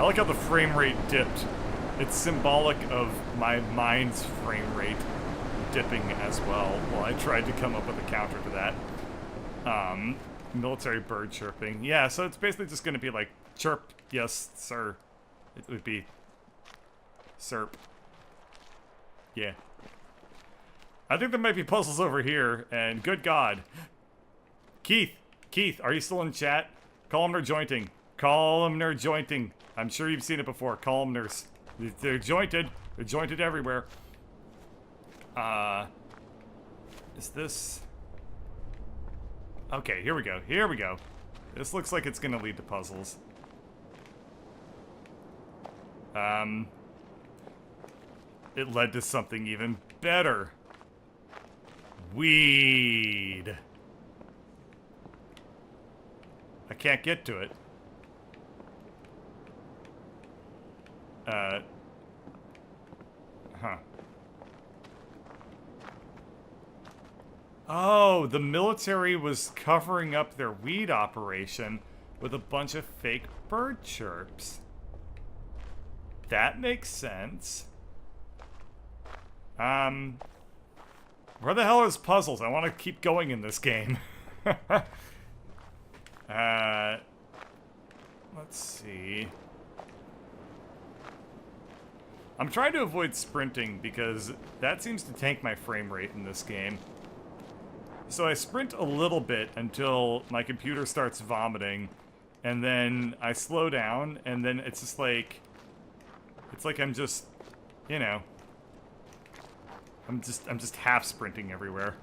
I like how the frame rate dipped. It's symbolic of my mind's frame rate dipping as well. Well, I tried to come up with a counter to that. Military bird chirping. Yeah, so it's basically just going to be like, chirp, yes, sir. It would be SERP. Yeah. I think there might be puzzles over here, and good God. Keith, are you still in chat? Columnar jointing. Columnar jointing. I'm sure you've seen it before. Columnars. They're jointed. They're jointed everywhere. Is this... Okay, here we go. Here we go. This looks like it's gonna lead to puzzles. It led to something even better. Weed. I can't get to it. Huh. Oh, the military was covering up their weed operation with a bunch of fake bird chirps. That makes sense. Where the hell is puzzles? I want to keep going in this game. Let's see. I'm trying to avoid sprinting because that seems to tank my frame rate in this game. So I sprint a little bit until my computer starts vomiting, and then I slow down, and then it's just like... It's like I'm just, you know... I'm just half sprinting everywhere.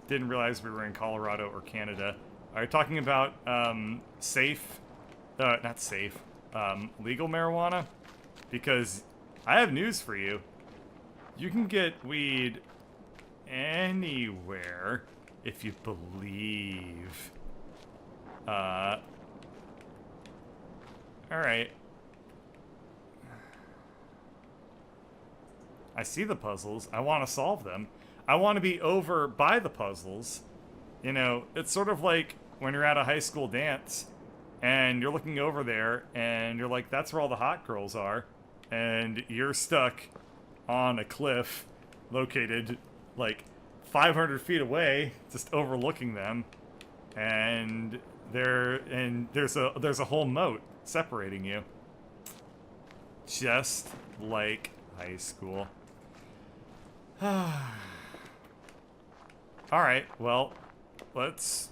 Didn't realize we were in Colorado or Canada. Are you talking about, legal marijuana? Because I have news for you. You can get weed anywhere if you believe. Alright. I see the puzzles. I want to solve them. I want to be over by the puzzles. You know, it's sort of like when you're at a high school dance and you're looking over there and you're like, that's where all the hot girls are. And you're stuck on a cliff located like 500 feet away, just overlooking them. And there's a whole moat separating you. Just like high school. Alright, well, let's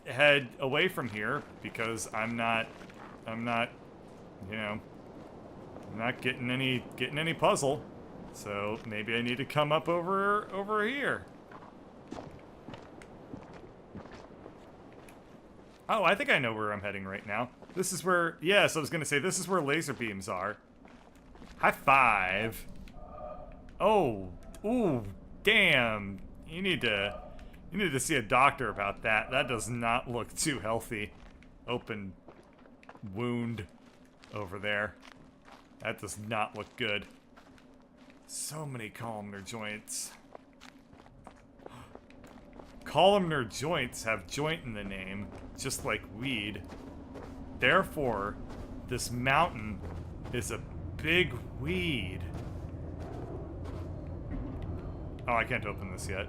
head away from here because I'm not, you know, I'm not getting any puzzle. So maybe I need to come up over here. Oh, I think I know where I'm heading right now. This is where, yes, I was gonna say, this is where laser beams are. High five. Oh, ooh, damn. You need to see a doctor about that. That does not look too healthy. Open wound over there. That does not look good. So many columnar joints. Columnar joints have joint in the name, just like weed. Therefore, this mountain is a big weed. Oh, I can't open this yet.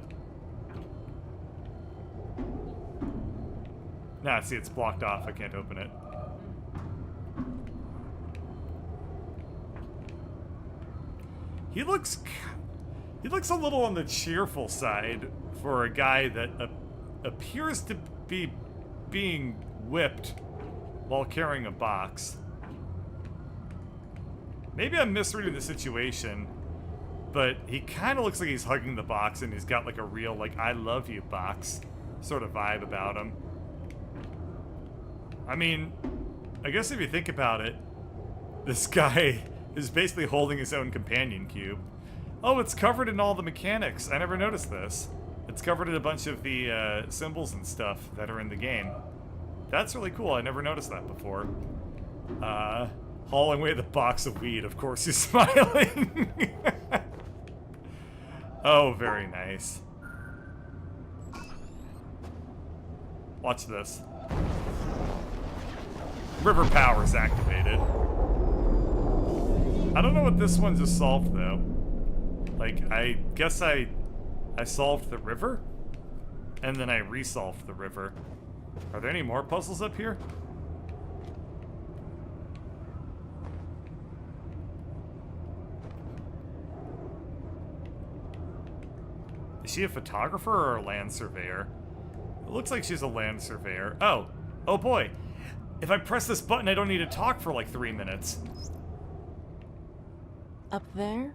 Nah, see, it's blocked off. I can't open it. He looks a little on the cheerful side for a guy that appears to be being whipped while carrying a box. Maybe I'm misreading the situation, but he kind of looks like he's hugging the box and he's got like a real, like, I love you box sort of vibe about him. I mean, I guess if you think about it, this guy is basically holding his own companion cube. Oh, it's covered in all the mechanics. I never noticed this. It's covered in a bunch of the symbols and stuff that are in the game. That's really cool. I never noticed that before. Hauling away the box of weed. Of course he's smiling. Oh, very nice. Watch this. River power is activated. I don't know what this one just solved, though. Like, I guess I solved the river? And then I resolved the river. Are there any more puzzles up here? Is she a photographer or a land surveyor? It looks like she's a land surveyor. Oh. Oh boy. If I press this button, I don't need to talk for like 3 minutes. Up there,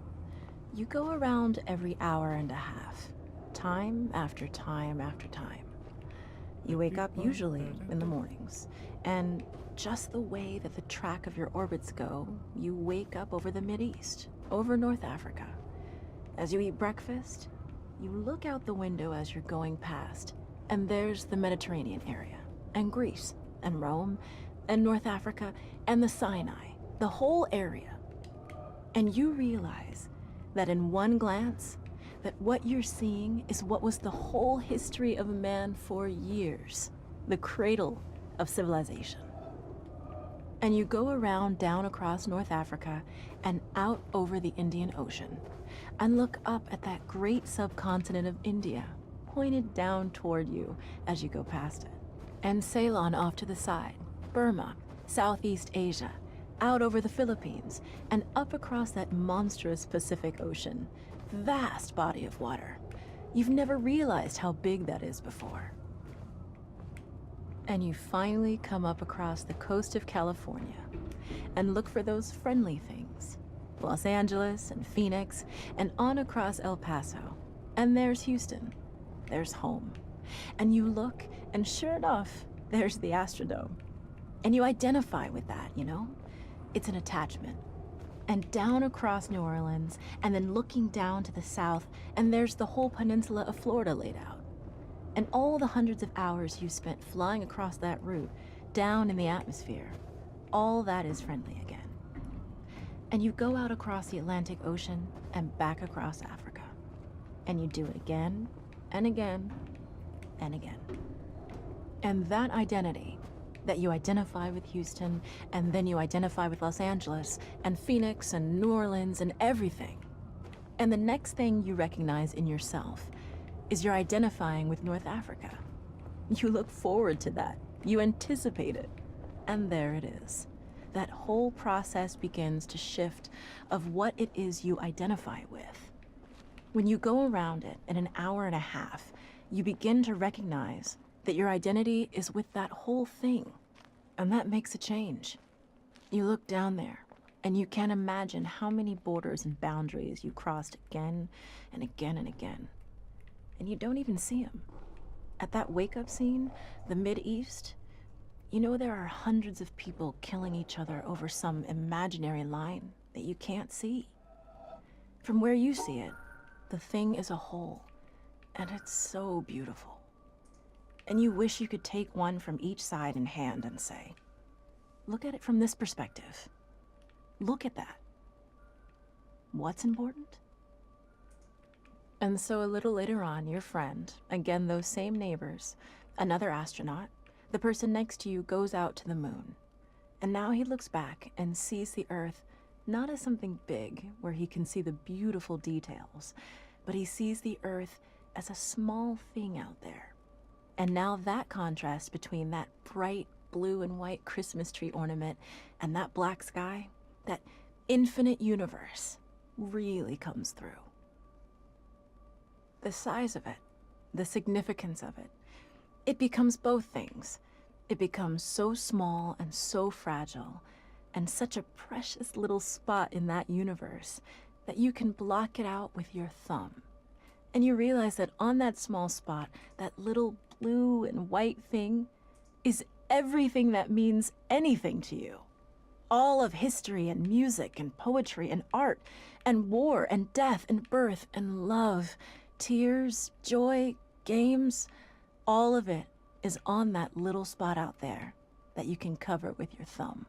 you go around every hour and a half. Time after time after time. You wake up usually in the mornings, and just the way that the track of your orbits go, you wake up over the Mideast, over North Africa. As you eat breakfast, you look out the window as you're going past, and there's the Mediterranean area, and Greece, and Rome, and North Africa, and the Sinai, the whole area. And you realize that in one glance, that what you're seeing is what was the whole history of man for years, the cradle of civilization. And you go around down across North Africa and out over the Indian Ocean and look up at that great subcontinent of India, pointed down toward you as you go past it. And Ceylon off to the side, Burma, Southeast Asia, out over the Philippines, and up across that monstrous Pacific Ocean. Vast body of water. You've never realized how big that is before. And you finally come up across the coast of California and look for those friendly things. Los Angeles and Phoenix and on across El Paso. And there's Houston. There's home. And you look, and sure enough, there's the Astrodome. And you identify with that, you know? It's an attachment. And down across New Orleans, and then looking down to the south, and there's the whole peninsula of Florida laid out. And all the hundreds of hours you spent flying across that route, down in the atmosphere, all that is friendly again. And you go out across the Atlantic Ocean and back across Africa. And you do it again, and again, and again. And that identity, that you identify with Houston, and then you identify with Los Angeles, and Phoenix, and New Orleans, and everything. And the next thing you recognize in yourself is you're identifying with North Africa. You look forward to that. You anticipate it. And there it is. That whole process begins to shift of what it is you identify with. When you go around it in an hour and a half, you begin to recognize that your identity is with that whole thing. And that makes a change. You look down there, and you can't imagine how many borders and boundaries you crossed again and again and again. And you don't even see them. At that wake-up scene, the Mideast, you know there are hundreds of people killing each other over some imaginary line that you can't see. From where you see it, the thing is a whole, and it's so beautiful. And you wish you could take one from each side in hand and say, look at it from this perspective. Look at that. What's important? And so a little later on, your friend, again those same neighbors, another astronaut, the person next to you goes out to the moon. And now he looks back and sees the Earth not as something big where he can see the beautiful details, but he sees the Earth as a small thing out there. And now that contrast between that bright blue and white Christmas tree ornament and that black sky, that infinite universe, really comes through. The size of it, the significance of it, it becomes both things. It becomes so small and so fragile, and such a precious little spot in that universe that you can block it out with your thumb. And you realize that on that small spot, that little blue and white thing is everything that means anything to you. All of history and music and poetry and art and war and death and birth and love, tears, joy, games, all of it is on that little spot out there that you can cover with your thumb.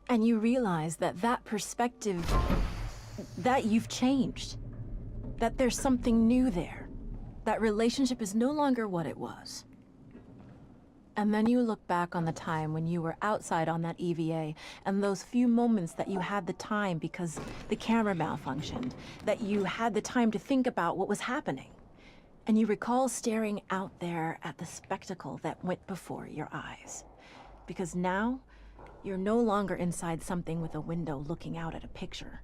And you realize that that perspective, that you've changed, that there's something new there. That relationship is no longer what it was. And then you look back on the time when you were outside on that EVA and those few moments that you had the time because the camera malfunctioned, that you had the time to think about what was happening. And you recall staring out there at the spectacle that went before your eyes. Because now, you're no longer inside something with a window looking out at a picture.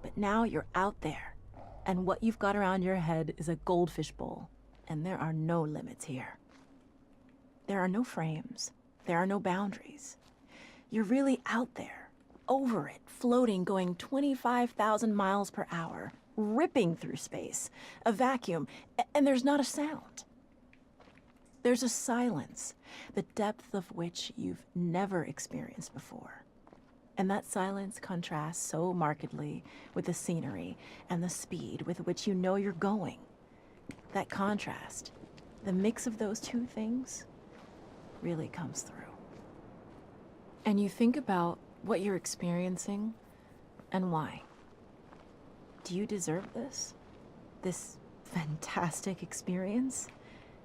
But now you're out there, and what you've got around your head is a goldfish bowl, and there are no limits here. There are no frames. There are no boundaries. You're really out there, over it, floating, going 25,000 miles per hour, ripping through space, a vacuum, and there's not a sound. There's a silence, the depth of which you've never experienced before. And that silence contrasts so markedly with the scenery and the speed with which you know you're going. That contrast, the mix of those two things, really comes through. And you think about what you're experiencing and why. Do you deserve this? This fantastic experience?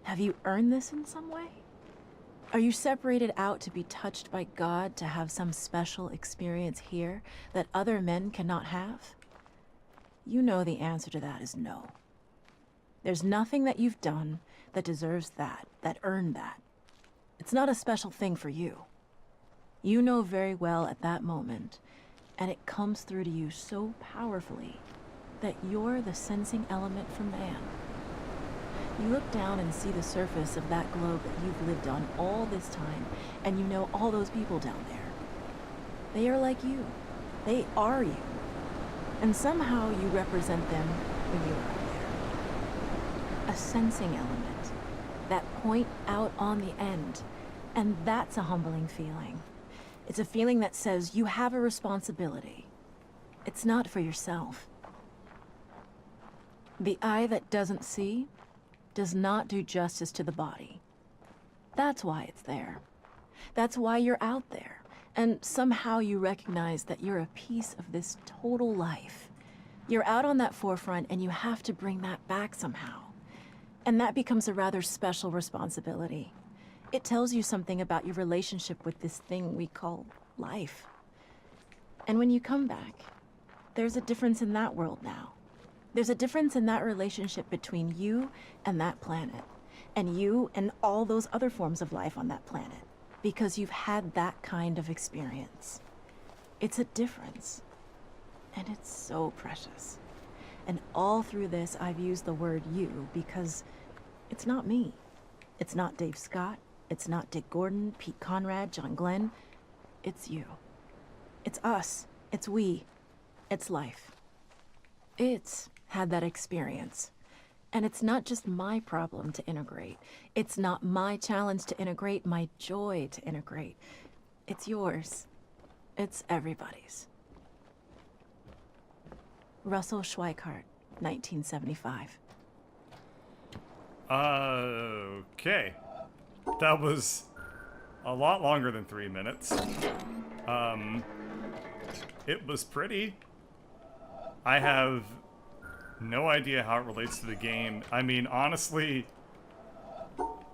Have you earned this in some way? Are you separated out to be touched by God to have some special experience here that other men cannot have? You know the answer to that is no. There's nothing that you've done that deserves that earned that. It's not a special thing for you. You know very well at that moment, and it comes through to you so powerfully that you're the sensing element for man. You look down and see the surface of that globe that you've lived on all this time, and you know all those people down there. They are like you. They are you. And somehow you represent them when you are out there. A sensing element. That point out on the end. And that's a humbling feeling. It's a feeling that says you have a responsibility. It's not for yourself. The eye that doesn't see does not do justice to the body. That's why it's there. That's why you're out there. And somehow you recognize that you're a piece of this total life. You're out on that forefront and you have to bring that back somehow. And that becomes a rather special responsibility. It tells you something about your relationship with this thing we call life. And when you come back, there's a difference in that world now. There's a difference in that relationship between you and that planet, and you and all those other forms of life on that planet, because you've had that kind of experience. It's a difference, and it's so precious. And all through this, I've used the word you because it's not me. It's not Dave Scott. It's not Dick Gordon, Pete Conrad, John Glenn. It's you. It's us. It's we. It's life. It's had that experience. And it's not just my problem to integrate. It's not my challenge to integrate, my joy to integrate. It's yours. It's everybody's. Russell Schweikart, 1975. Okay. That was a lot longer than 3 minutes. It was pretty. I have no idea how it relates to the game. I mean, honestly,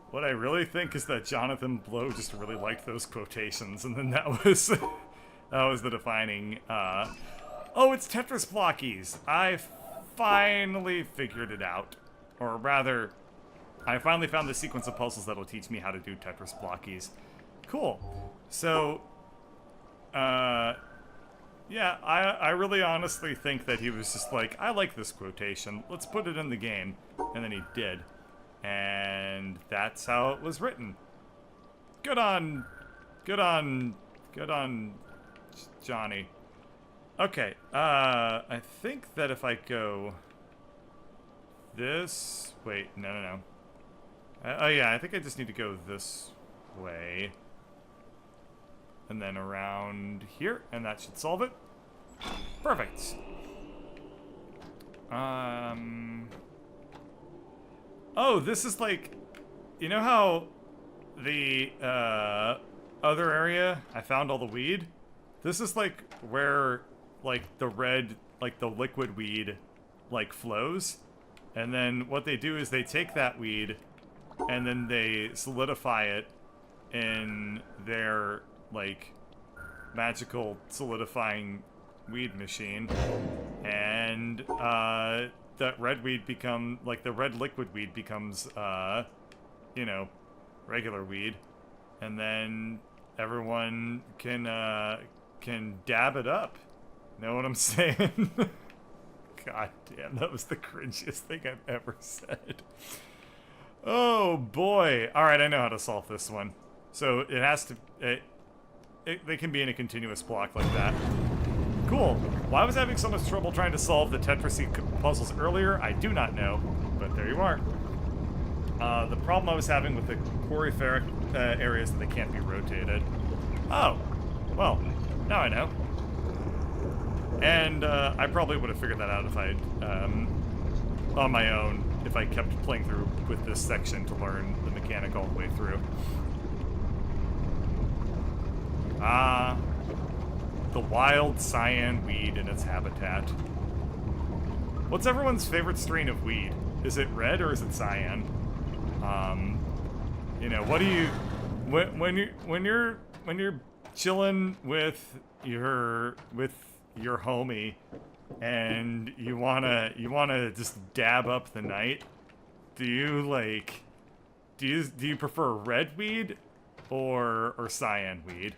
what I really think is that Jonathan Blow just really liked those quotations, and then that was that was the defining. Oh, it's Tetris Blockies. I finally figured it out, or rather, I finally found the sequence of puzzles that'll teach me how to do Tetris Blockies. Cool. So, yeah, I really honestly think that he was just like, I like this quotation, let's put it in the game. And then he did. And that's how it was written. Good on Johnny. Okay, I think that if I go this, wait, no. Oh yeah, I think I just need to go this way. And then around here, and that should solve it. Perfect. Oh, this is like, you know how the other area I found all the weed? This is like where like the red, like the liquid weed like flows. And then what they do is they take that weed and then they solidify it in their, like, magical solidifying weed machine, and that red weed become, like, the red liquid weed becomes, you know, regular weed, and then everyone can dab it up. Know what I'm saying? God damn, that was the cringiest thing I've ever said. Oh boy. Alright, I know how to solve this one. So it has to... they can be in a continuous block like that. Cool. Why was I having so much trouble trying to solve the Tetrasy puzzles earlier? I do not know, but there you are. The problem I was having with the quarry-ferric areas that they can't be rotated. Oh. Well, now I know. And I probably would have figured that out if I, on my own, if I kept playing through with this section to learn the mechanic all the way through. Ah, the wild cyan weed in its habitat. What's everyone's favorite strain of weed? Is it red or is it cyan? You know, what do you when you're chilling with your homie and you wanna just dab up the night, do you prefer red weed or cyan weed?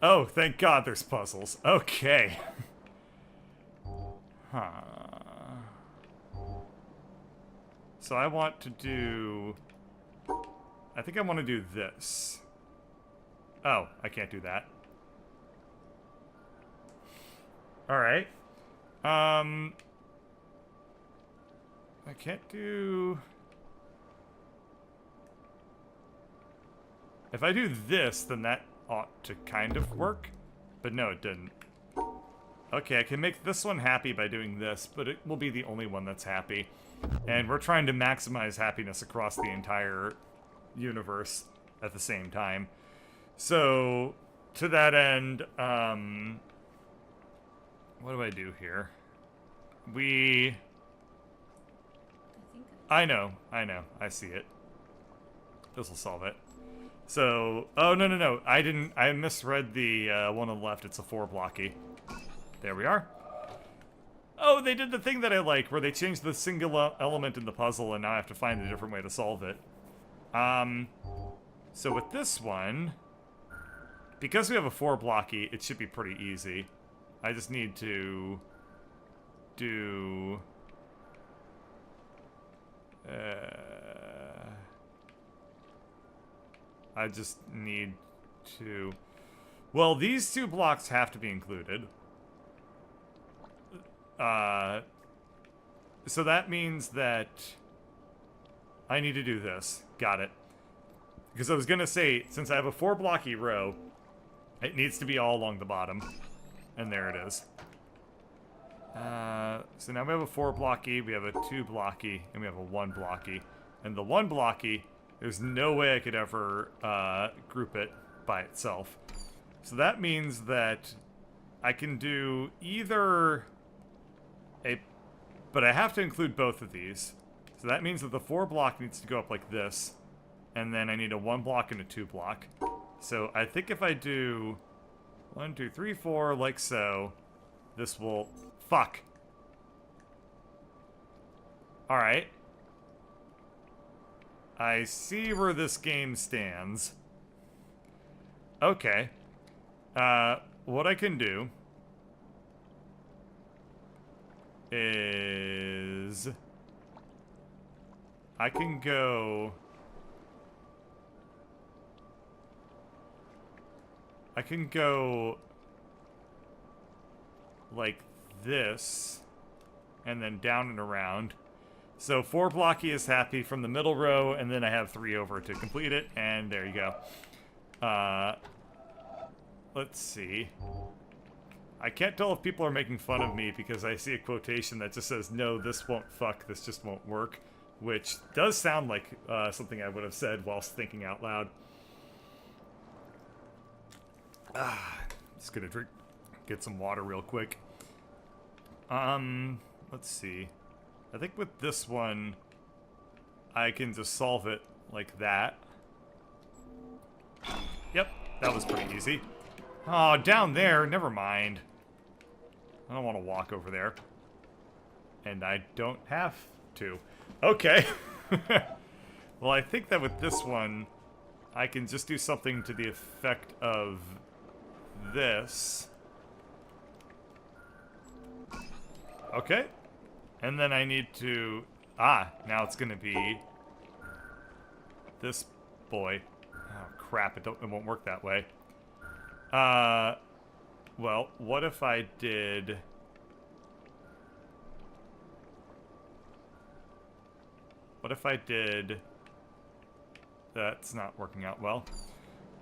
Oh, thank God there's puzzles. Okay. Huh. So I want to do... I think I want to do this. Oh, I can't do that. Alright. I can't do... If I do this, then that ought to kind of work. But no, it didn't. Okay, I can make this one happy by doing this, but it will be the only one that's happy. And we're trying to maximize happiness across the entire universe at the same time. So, to that end, what do I do here? I know, I see it. This will solve it. So, oh, no, I misread the one on the left. It's a 4-blocky. There we are. Oh, they did the thing that I like, where they changed the single element in the puzzle, and now I have to find a different way to solve it. So with this one, because we have a 4-blocky, it should be pretty easy. I just need to do... I just need to... Well, these 2 blocks have to be included. So that means that I need to do this. Got it. Because I was gonna say, since I have a 4-blocky row, it needs to be all along the bottom. And there it is. So now we have a 4-blocky, we have a 2-blocky, and we have a 1-blocky. And the 1-blocky, there's no way I could ever group it by itself. So that means that I can do either a... But I have to include both of these. So that means that the 4-block needs to go up like this. And then I need a 1-block and a 2-block. So I think if I do 1, 2, 3, 4, like so, this will... Fuck. Alright. I see where this game stands. Okay. What I can do is I can go like this and then down and around. So 4-blocky is happy from the middle row, and then I have 3 over to complete it, and there you go. Let's see. I can't tell if people are making fun of me because I see a quotation that just says, "No, this won't fuck, this just won't work," which does sound like something I would have said whilst thinking out loud. Just gonna get some water real quick. Let's see. I think with this one, I can just solve it like that. Yep, that was pretty easy. Oh, down there, never mind. I don't want to walk over there. And I don't have to. Okay. Well, I think that with this one, I can just do something to the effect of this. Okay. And then I need to... Ah, now it's going to be this boy. Oh, crap. It won't work that way. Well, what if I did... What if I did... That's not working out well.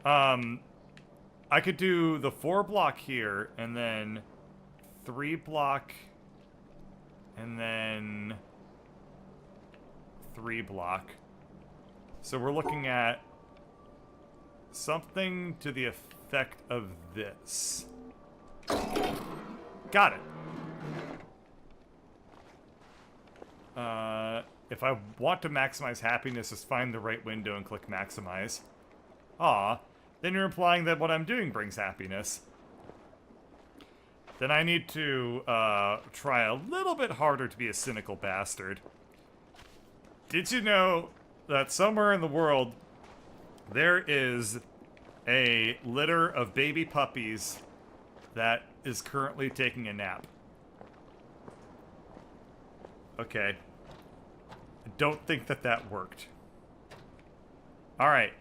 I could do the 4 block here, and then 3 block, and then 3 block. So we're looking at something to the effect of this. Got it. If I want to maximize happiness, just find the right window and click maximize. Aw, then you're implying that what I'm doing brings happiness. Then I need to try a little bit harder to be a cynical bastard. Did you know that somewhere in the world there is a litter of baby puppies that is currently taking a nap? Okay. I don't think that that worked. Alright.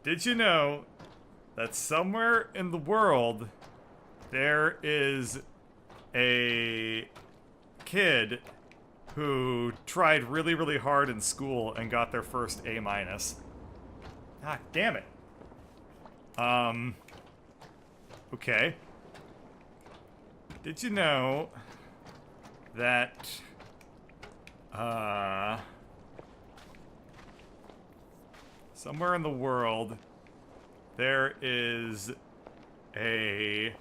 Did you know that somewhere in the world there is a kid who tried really, really hard in school and got their first A-? Ah, damn it. Okay. Did you know that, somewhere in the world, there is a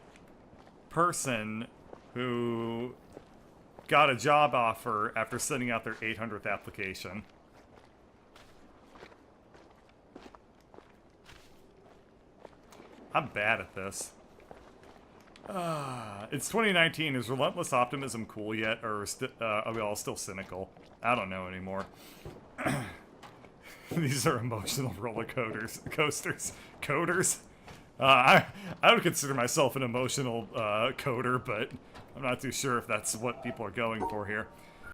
person who got a job offer after sending out their 800th application? I'm bad at this. It's 2019. Is relentless optimism cool yet, or are we all still cynical? I don't know anymore. These are emotional roller coasters. Coders. I would consider myself an emotional coder, but I'm not too sure if that's what people are going for here.